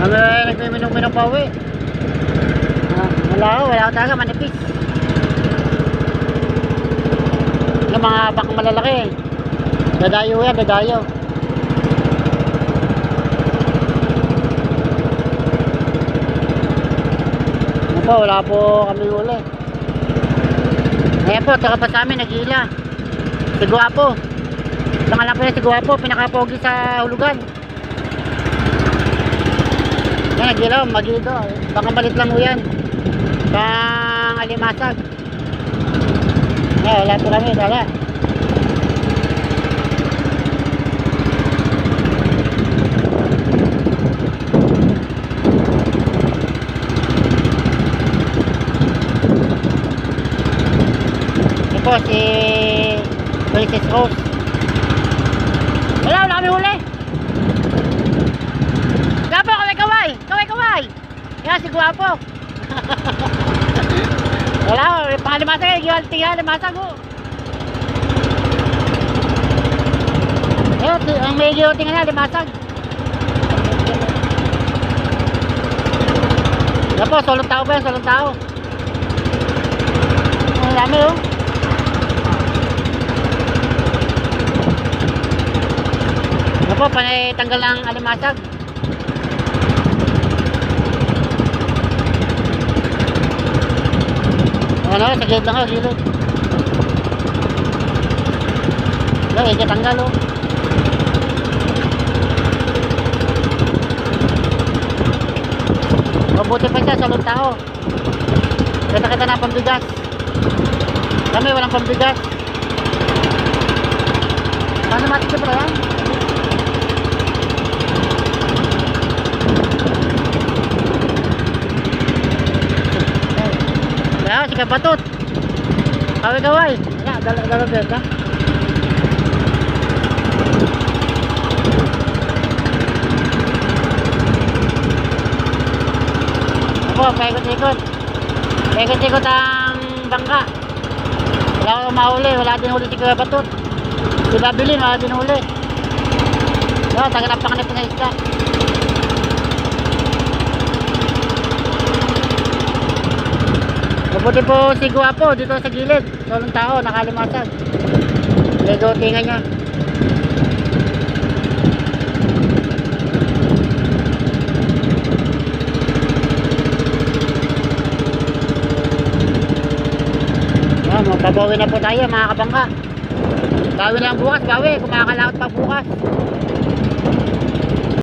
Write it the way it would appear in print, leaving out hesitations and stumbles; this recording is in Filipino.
Kami nagmiminong-minong pa uwi. Wala ko talaga, manipis. Yung mga bak malalaki. Dadayo yan, dadayo. Ano po, wala po kami uli. Ayan po, taka pa sa amin, nag-iila. Si Guwapo. Pangalan po na si Guwapo, pinakapogi sa hulugan. Yan, nag-iila, mag-iilo. Baka malit lang mo yan. Pang alimasag. Wala po kami, wala. Ito po si Princess Rose. Wala kami huli. Gapo, kaway. Yan si Guwapo. Wala, pangalimasag eh, tingnan limasag ho. Ayun, ang may tingnan na limasag. Yan po, solong tao ba yan, solong tao. Ang dami ho. Yan po, panay tanggal ng alimasag. Ano, sa gilid lang ako, gilid. Wala, ikatanggal o. Mabuti pa siya, salong tao. Kita na pambigas. Kami walang pambigas. Paano matik siya pala yan? Kaya si Kabatot. Kaway. Ya, dala beta. Ako, paikot-ikot. Paikot-ikot ang bangka. Wala akong mahuli, wala din huli si Kabatot. Si Babilin, wala din huli. Taganap pa kanip na isda. Mabuti po si Guwapo dito sa gilid. Solong tao, nakalimasag. Lego tinga niya. Magbabawi na po tayo mga kabangka. Bawi na lang bukas, bawi. Kumakalaot pa bukas.